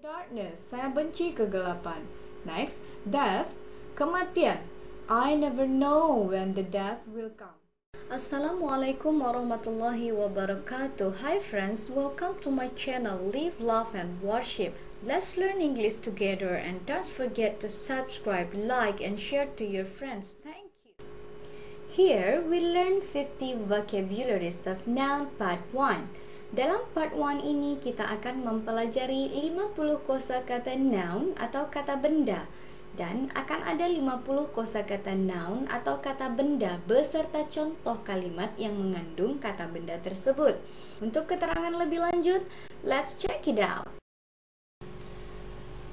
Darkness, saya benci kegelapan. Next, death, kematian. I never know when the death will come. Assalamualaikum warahmatullahi wabarakatuh. Hi friends, welcome to my channel Live, Love and Worship. Let's learn English together and don't forget to subscribe, like and share to your friends. Thank you. Here we learn 50 vocabularies of noun part 1. Dalam part 1 ini kita akan mempelajari 50 kosakata noun atau kata benda dan akan ada 50 kosakata noun atau kata benda beserta contoh kalimat yang mengandung kata benda tersebut. Untuk keterangan lebih lanjut, let's check it out.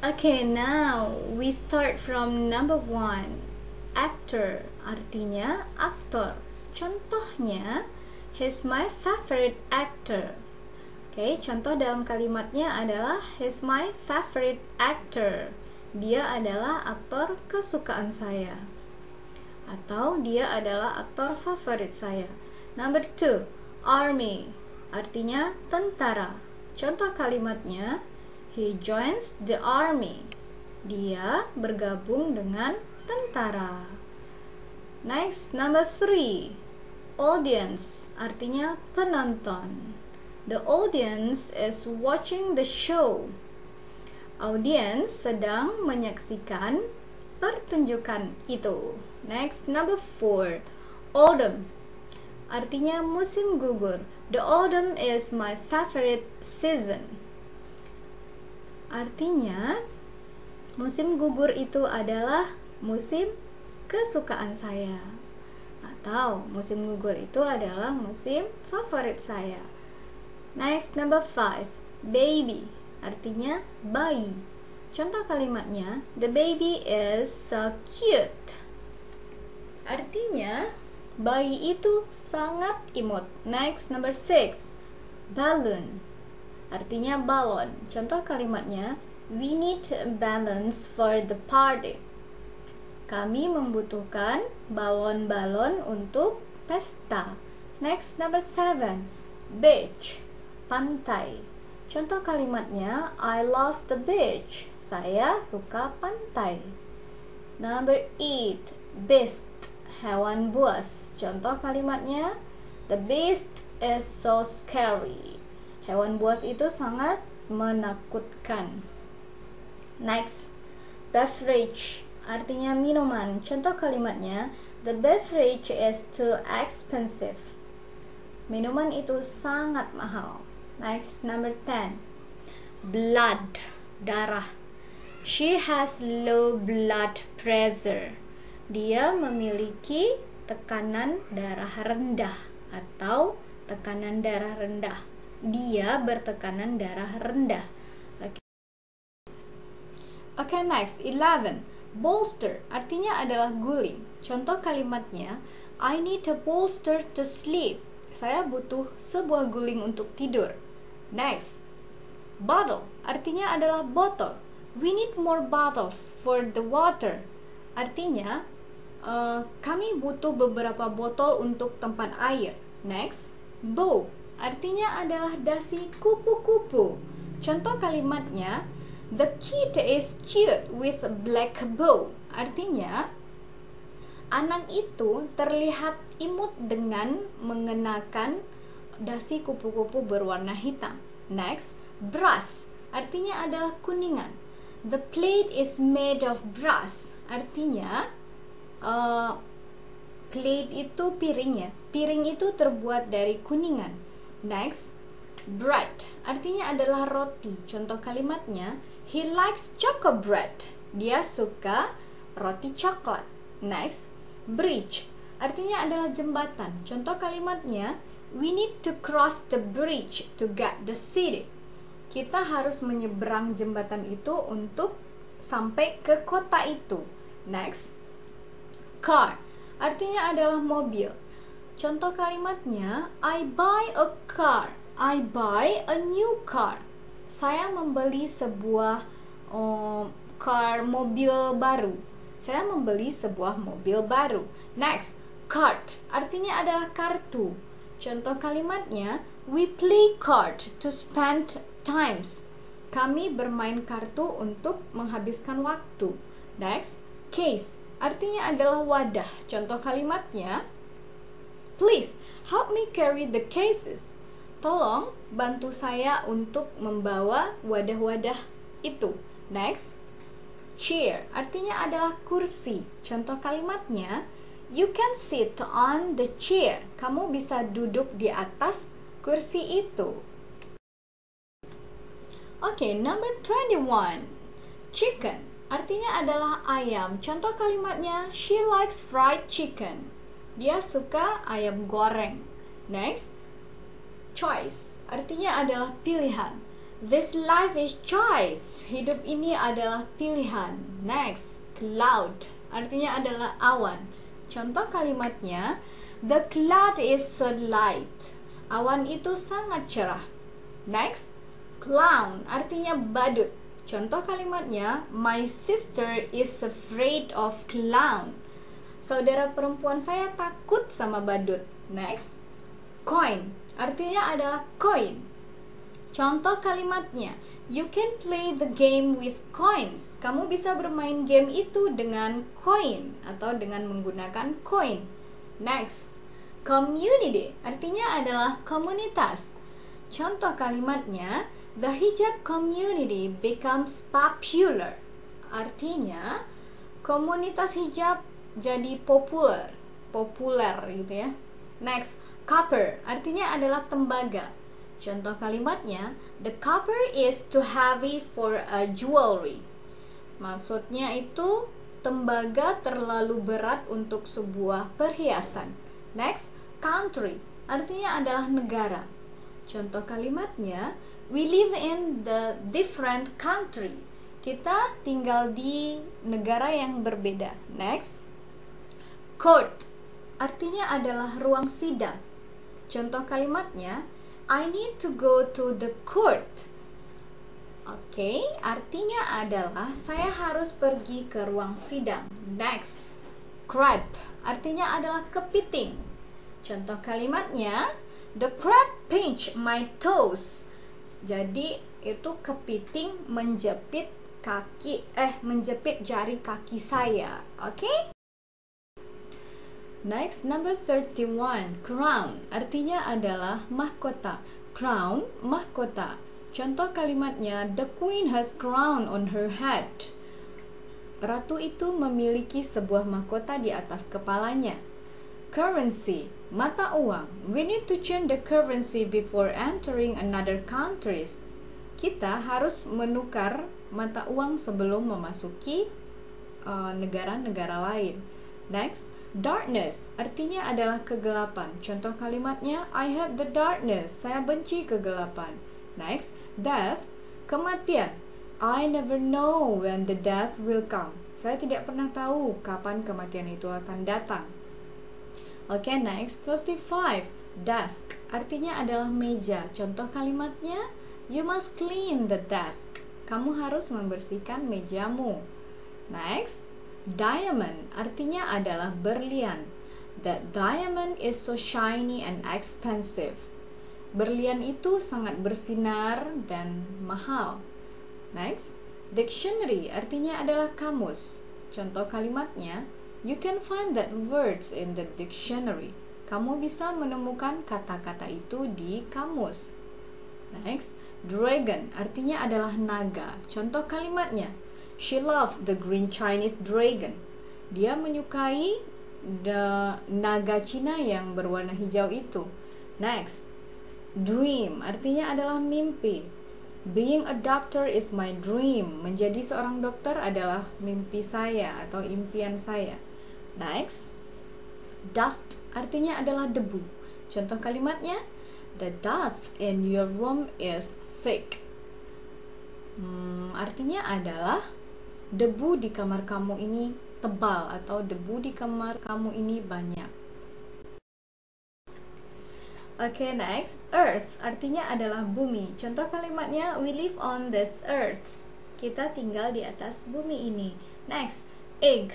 Okay, now we start from number 1. Actor, artinya aktor. Contohnya, he's my favorite actor. Oke, contoh dalam kalimatnya adalah he's my favorite actor. Dia adalah aktor kesukaan saya. Atau dia adalah aktor favorit saya. Number 2, army. Artinya tentara. Contoh kalimatnya, he joins the army. Dia bergabung dengan tentara. Next, number 3, audience. Artinya penonton. The audience is watching the show. Audience sedang menyaksikan pertunjukan itu. Next, number 4, autumn. Artinya musim gugur. The autumn is my favorite season. Artinya, musim gugur itu adalah musim kesukaan saya. Atau musim gugur itu adalah musim favorit saya. Next, number 5, baby. Artinya bayi. Contoh kalimatnya, the baby is so cute. Artinya, bayi itu sangat imut. Next, number 6, balloon. Artinya balon. Contoh kalimatnya, we need balloons for the party. Kami membutuhkan balon-balon untuk pesta. Next, number 7, beach. Pantai. Contoh kalimatnya, I love the beach. Saya suka pantai. Number 8, beast. Hewan buas. Contoh kalimatnya, the beast is so scary. Hewan buas itu sangat menakutkan. Next, beverage. Artinya minuman. Contoh kalimatnya, the beverage is too expensive. Minuman itu sangat mahal. Next, number 10, blood. Darah. She has low blood pressure. Dia memiliki tekanan darah rendah atau tekanan darah rendah. Dia bertekanan darah rendah. Okay, next, 11, bolster. Artinya adalah guling. Contoh kalimatnya, I need a bolster to sleep. Saya butuh sebuah guling untuk tidur. Next, bottle. Artinya adalah botol. We need more bottles for the water. Artinya, kami butuh beberapa botol untuk tempat air. Next, bow. Artinya adalah dasi kupu-kupu. Contoh kalimatnya, the kid is cute with a black bow. Artinya, anak itu terlihat imut dengan mengenakan dasi kupu-kupu berwarna hitam. Next, brass. Artinya adalah kuningan. The plate is made of brass. Artinya, plate itu piring ya. Piring itu terbuat dari kuningan. Next, bread. Artinya adalah roti. Contoh kalimatnya, he likes choco bread. Dia suka roti coklat. Next, bridge. Artinya adalah jembatan. Contoh kalimatnya, we need to cross the bridge to get the city. Kita harus menyeberang jembatan itu untuk sampai ke kota itu. Next, car. Artinya adalah mobil. Contoh kalimatnya, I buy a car. I buy a new car. Saya membeli sebuah mobil baru. Saya membeli sebuah mobil baru. Next, card. Artinya adalah kartu. Contoh kalimatnya, we play card to spend times. kami bermain kartu untuk menghabiskan waktu. Next, case artinya adalah wadah. Contoh kalimatnya, please help me carry the cases. Tolong bantu saya untuk membawa wadah-wadah itu. Next, chair artinya adalah kursi. Contoh kalimatnya, you can sit on the chair. Kamu bisa duduk di atas kursi itu. Oke, number 21. Chicken artinya adalah ayam. Contoh kalimatnya, she likes fried chicken. Dia suka ayam goreng. Next, choice artinya adalah pilihan. This life is choice. Hidup ini adalah pilihan. Next, cloud artinya adalah awan. Contoh kalimatnya, the cloud is so light. Awan itu sangat cerah. Next, clown artinya badut. Contoh kalimatnya, my sister is afraid of clown. Saudara perempuan saya takut sama badut. Next, coin artinya adalah koin. Contoh kalimatnya, you can play the game with coins. Kamu bisa bermain game itu dengan koin atau dengan menggunakan koin. Next, community artinya adalah komunitas. Contoh kalimatnya, the hijab community becomes popular. Artinya, komunitas hijab jadi populer gitu ya. Next, copper artinya adalah tembaga. Contoh kalimatnya, the copper is too heavy for a jewelry. Maksudnya itu tembaga terlalu berat untuk sebuah perhiasan. Next, country artinya adalah negara. Contoh kalimatnya, we live in the different country. Kita tinggal di negara yang berbeda. Next, court artinya adalah ruang sidang. Contoh kalimatnya, I need to go to the court. Oke, artinya adalah saya harus pergi ke ruang sidang. Next, crab artinya adalah kepiting. Contoh kalimatnya, the crab pinched my toes. Jadi itu kepiting menjepit jari kaki saya. Oke? Next, number 31. Crown artinya adalah mahkota. Crown, mahkota. Contoh kalimatnya, the queen has crown on her head. Ratu itu memiliki sebuah mahkota di atas kepalanya. Currency, mata uang. We need to change the currency before entering another countries. Kita harus menukar mata uang sebelum memasuki negara-negara lain. Next, darkness artinya adalah kegelapan. Contoh kalimatnya, I hate the darkness. Saya benci kegelapan. Next, death, kematian. I never know when the death will come. Saya tidak pernah tahu kapan kematian itu akan datang. Oke, next, 35. Desk artinya adalah meja. Contoh kalimatnya, you must clean the desk. Kamu harus membersihkan mejamu. Next, diamond artinya adalah berlian. That diamond is so shiny and expensive. Berlian itu sangat bersinar dan mahal. Next, dictionary artinya adalah kamus. Contoh kalimatnya, you can find that words in the dictionary. Kamu bisa menemukan kata-kata itu di kamus. Next, dragon artinya adalah naga. Contoh kalimatnya, she loves the green Chinese dragon. Dia menyukai naga Cina yang berwarna hijau itu. Next, dream artinya adalah mimpi. Being a doctor is my dream. Menjadi seorang dokter adalah mimpi saya atau impian saya. Next, dust artinya adalah debu. Contoh kalimatnya, the dust in your room is thick. Artinya adalah debu di kamar kamu ini tebal atau debu di kamar kamu ini banyak. Oke, next, earth artinya adalah bumi. Contoh kalimatnya, we live on this earth. Kita tinggal di atas bumi ini. Next, egg,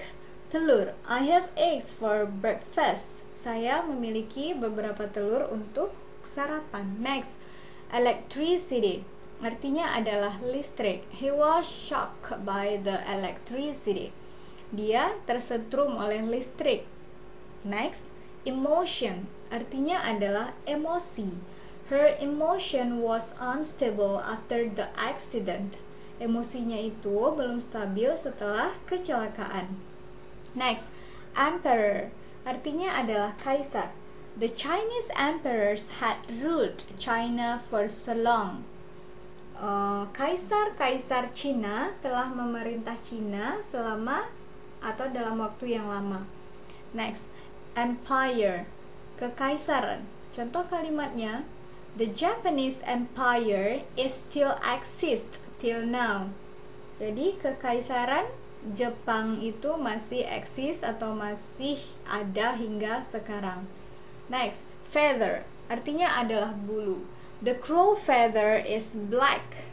telur. I have eggs for breakfast. Saya memiliki beberapa telur untuk sarapan. Next, electricity artinya adalah listrik. He was shocked by the electricity. Dia tersetrum oleh listrik. Next, emotion artinya adalah emosi. Her emotion was unstable after the accident. Emosinya itu belum stabil setelah kecelakaan. Next, emperor artinya adalah kaisar. The Chinese emperors had ruled China for so long. Kaisar-kaisar Cina telah memerintah Cina selama atau dalam waktu yang lama. Next, empire, kekaisaran. Contoh kalimatnya, the Japanese empire is still exist till now. Jadi kekaisaran Jepang itu masih eksis atau masih ada hingga sekarang. Next, feather artinya adalah bulu. The crow feather is black.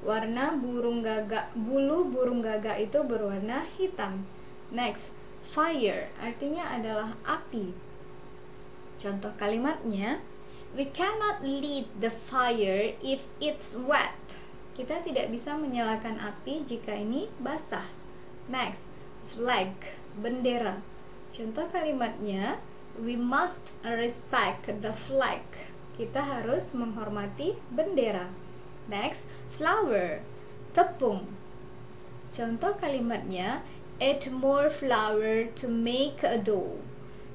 Warna bulu burung gagak itu berwarna hitam. Next, fire artinya adalah api. Contoh kalimatnya, we cannot light the fire if it's wet. Kita tidak bisa menyalakan api jika ini basah. Next, flag, bendera. Contoh kalimatnya, we must respect the flag. Kita harus menghormati bendera. Next, flour, tepung. Contoh kalimatnya, add more flour to make a dough.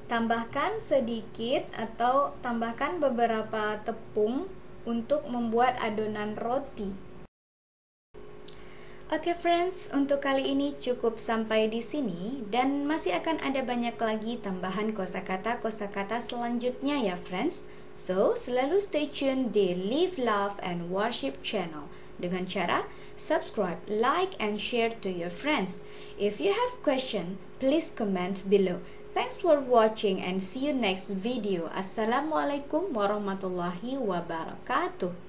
Tambahkan sedikit atau tambahkan beberapa tepung untuk membuat adonan roti. Oke friends, untuk kali ini cukup sampai di sini dan masih akan ada banyak lagi tambahan kosakata selanjutnya ya friends. So, selalu stay tune di Live, Love, and Worship channel dengan cara subscribe, like, and share to your friends. If you have question, please comment below. Thanks for watching and see you next video. Assalamualaikum warahmatullahi wabarakatuh.